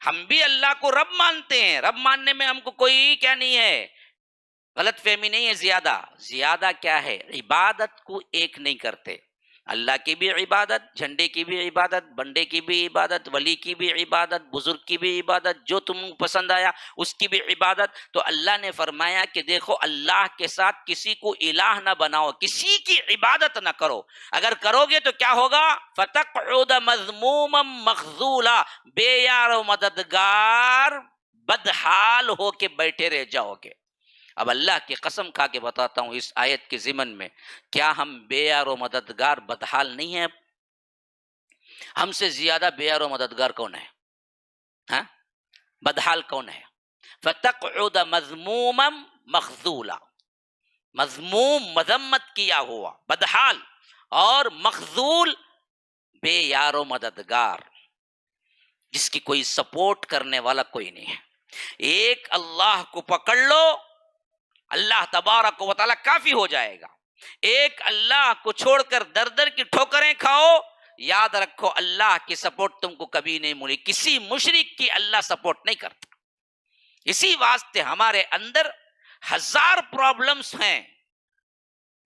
ہم بھی اللہ کو رب مانتے ہیں، رب ماننے میں ہم کو کوئی کیا نہیں ہے، غلط فہمی نہیں ہے۔ زیادہ کیا ہے، عبادت کو ایک نہیں کرتے، اللہ کی بھی عبادت، جھنڈے کی بھی عبادت، بنڈے کی بھی عبادت، ولی کی بھی عبادت، بزرگ کی بھی عبادت، جو تم کو پسند آیا اس کی بھی عبادت۔ تو اللہ نے فرمایا کہ دیکھو اللہ کے ساتھ کسی کو الہ نہ بناؤ، کسی کی عبادت نہ کرو، اگر کرو گے تو کیا ہوگا، فَتَقْعُدَ مَذْمُومًا مَخْذُولًا، بے یار و مددگار بدحال ہو کے بیٹھے رہ جاؤ گے۔ اب اللہ کی قسم کھا کے بتاتا ہوں اس آیت کے ضمن میں، کیا ہم بے یار و مددگار بدحال نہیں ہیں؟ ہم سے زیادہ بے یار و مددگار کون ہے؟ ہاں؟ بدحال کون ہے؟ فَتَقْعُدَ مَذْمُومًا مَخْذُولًا، مذموم مذمت کیا ہوا، بدحال، اور مخذول بے یار و مددگار، جس کی کوئی سپورٹ کرنے والا کوئی نہیں ہے۔ ایک اللہ کو پکڑ لو، اللہ تبارک و تعالیٰ کافی ہو جائے گا۔ ایک اللہ کو چھوڑ کر در در کی ٹھوکریں کھاؤ، یاد رکھو اللہ کی سپورٹ تم کو کبھی نہیں ملی، کسی مشرک کی اللہ سپورٹ نہیں کرتا۔ اسی واسطے ہمارے اندر ہزار پرابلمز ہیں،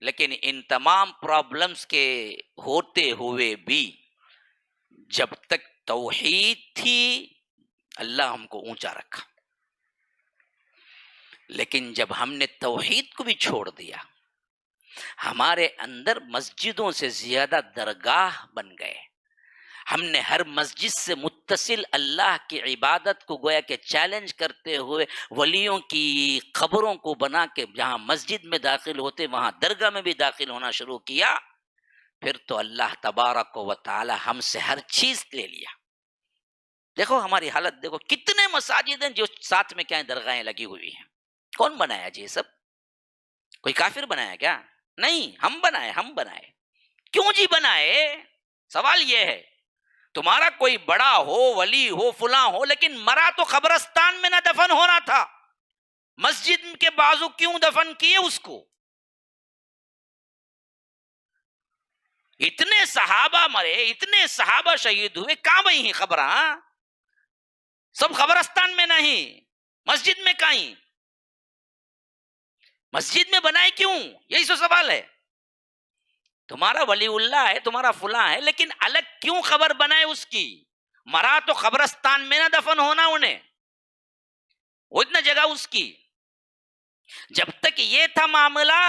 لیکن ان تمام پرابلمز کے ہوتے ہوئے بھی جب تک توحید تھی اللہ ہم کو اونچا رکھا، لیکن جب ہم نے توحید کو بھی چھوڑ دیا، ہمارے اندر مسجدوں سے زیادہ درگاہ بن گئے۔ ہم نے ہر مسجد سے متصل اللہ کی عبادت کو گویا کہ چیلنج کرتے ہوئے ولیوں کی قبروں کو بنا کے جہاں مسجد میں داخل ہوتے وہاں درگاہ میں بھی داخل ہونا شروع کیا، پھر تو اللہ تبارک و تعالی ہم سے ہر چیز لے لیا۔ دیکھو ہماری حالت دیکھو، کتنے مساجد ہیں جو ساتھ میں کیا درگاہیں لگی ہوئی ہیں۔ کون بنایا جی یہ سب؟ کوئی کافر بنایا کیا؟ نہیں، ہم بنائے۔ کیوں جی بنائے؟ سوال یہ ہے، تمہارا کوئی بڑا ہو، ولی ہو، فلاں ہو، لیکن مرا تو قبرستان میں نہ دفن ہونا تھا، مسجد کے بازو کیوں دفن کیے اس کو؟ اتنے صحابہ مرے، اتنے صحابہ شہید ہوئے، کہاں بئی ہیں خبراں؟ سب قبرستان میں نہیں، مسجد میں کہیں؟ مسجد میں بنائے کیوں؟ یہی سو سوال ہے۔ تمہارا ولی اللہ ہے، تمہارا فلاں ہے، لیکن الگ کیوں خبر بنائے اس کی؟ مرا تو قبرستان میں نہ دفن ہونا انہیں، وہ اتنا جگہ اس کی۔ جب تک یہ تھا معاملہ،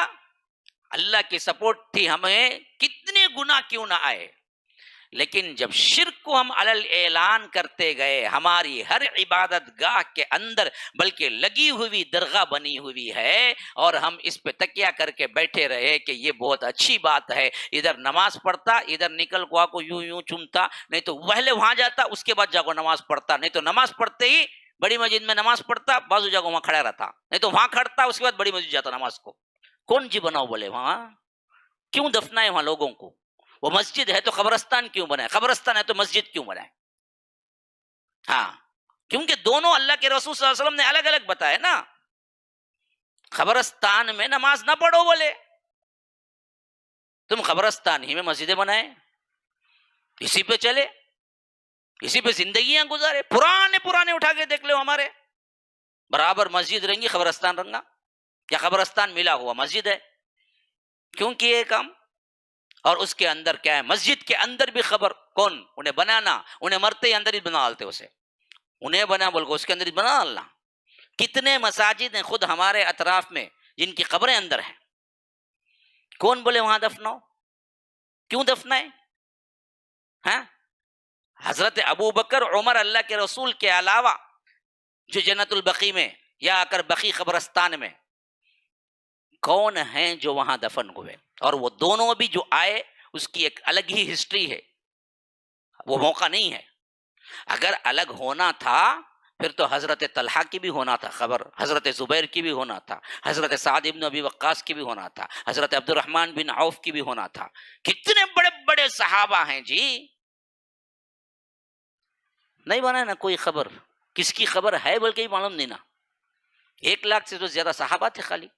اللہ کی سپورٹ تھی، ہمیں کتنے گناہ کیوں نہ آئے، لیکن جب شرک کو ہم علل اعلان کرتے گئے، ہماری ہر عبادت گاہ کے اندر بلکہ لگی ہوئی درگاہ بنی ہوئی ہے، اور ہم اس پہ تکیہ کر کے بیٹھے رہے کہ یہ بہت اچھی بات ہے، ادھر نماز پڑھتا، ادھر نکل کو یوں چومتا، نہیں تو پہلے وہاں جاتا، اس کے بعد جاگو نماز پڑھتا، نہیں تو نماز پڑھتے ہی بڑی مسجد میں نماز پڑھتا، بازو جگہ وہاں کھڑا رہتا، نہیں تو وہاں کھڑتا، اس کے بعد بڑی مسجد جاتا نماز کو۔ کون جی بناؤ بولے وہاں؟ کیوں دفنائے وہاں لوگوں کو؟ وہ مسجد ہے تو قبرستان کیوں بنائے؟ قبرستان ہے تو مسجد کیوں بنائے؟ ہاں، کیونکہ دونوں اللہ کے رسول صلی اللہ علیہ وسلم نے الگ الگ بتائے نا۔ قبرستان میں نماز نہ پڑھو بولے، تم قبرستان ہی میں مسجدیں بنائے، اسی پہ چلے، اسی پہ زندگیاں گزارے۔ پرانے اٹھا کے دیکھ لو، ہمارے برابر مسجد رنگی قبرستان رنگا، یا قبرستان ملا ہوا مسجد ہے۔ کیوں کیے کام؟ اور اس کے اندر کیا ہے؟ مسجد کے اندر بھی خبر کون انہیں بنانا، انہیں مرتے ہی اندر ہی بنا ڈالتے، اسے انہیں بنا بول کے اس کے اندر ہی بنا ڈالنا۔ کتنے مساجد ہیں خود ہمارے اطراف میں جن کی قبریں اندر ہیں، کون بولے وہاں دفناؤ؟ کیوں دفنائے؟ ہاں، حضرت ابو بکر عمر اللہ کے رسول کے علاوہ جو جنت البقیع میں یا اگر بقیع قبرستان میں کون ہیں جو وہاں دفن ہوئے؟ اور وہ دونوں بھی جو آئے اس کی ایک الگ ہی ہسٹری ہے، وہ موقع نہیں ہے۔ اگر الگ ہونا تھا پھر تو حضرت طلحہ کی بھی ہونا تھا خبر، حضرت زبیر کی بھی ہونا تھا، حضرت سعد بن ابی وقاص کی بھی ہونا تھا، حضرت عبد الرحمن بن عوف کی بھی ہونا تھا۔ کتنے بڑے بڑے صحابہ ہیں جی، نہیں بنا نا کوئی خبر، کس کی خبر ہے بلکہ ہی معلوم نہیں نا۔ 1,00,000 سے تو زیادہ صحابہ تھے، خالی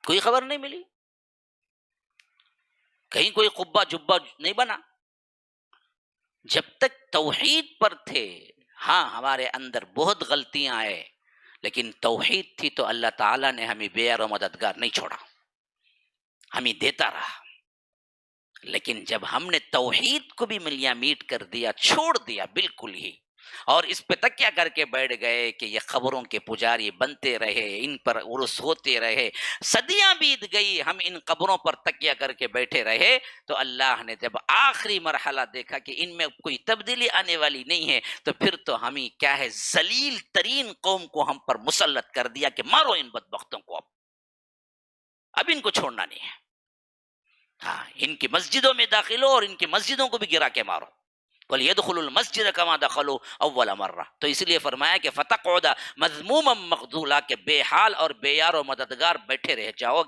کوئی خبر نہیں ملی، کہیں کوئی قبہ جبہ نہیں بنا۔ جب تک توحید پر تھے ہاں ہمارے اندر بہت غلطیاں آئے، لیکن توحید تھی تو اللہ تعالیٰ نے ہمیں بے یار و مددگار نہیں چھوڑا، ہمیں دیتا رہا۔ لیکن جب ہم نے توحید کو بھی ملیاں میٹ کر دیا، چھوڑ دیا بالکل ہی، اور اس پہ تکیہ کر کے بیٹھ گئے کہ یہ قبروں کے پجاری بنتے رہے، ان پر عرس ہوتے رہے، صدیاں بیت گئی، ہم ان قبروں پر تکیہ کر کے بیٹھے رہے، تو اللہ نے جب آخری مرحلہ دیکھا کہ ان میں کوئی تبدیلی آنے والی نہیں ہے، تو پھر تو ہمیں کیا ہے، ذلیل ترین قوم کو ہم پر مسلط کر دیا کہ مارو ان بدبختوں کو، اب ان کو چھوڑنا نہیں ہے۔ ہاں، ان کی مسجدوں میں داخل ہو اور ان کی مسجدوں کو بھی گرا کے مارو، وَلْيَدْخُلُوا الْمَسْجِدَ كَمَا دَخَلُوا أَوَّلَ مَرَّةٍ، تو اس لیے فرمایا کہ فَتَقْعُدَ مَذْمُومًا مَخْذُولًا، کہ بے حال اور بے یار و مددگار بیٹھے رہ جاؤ گے۔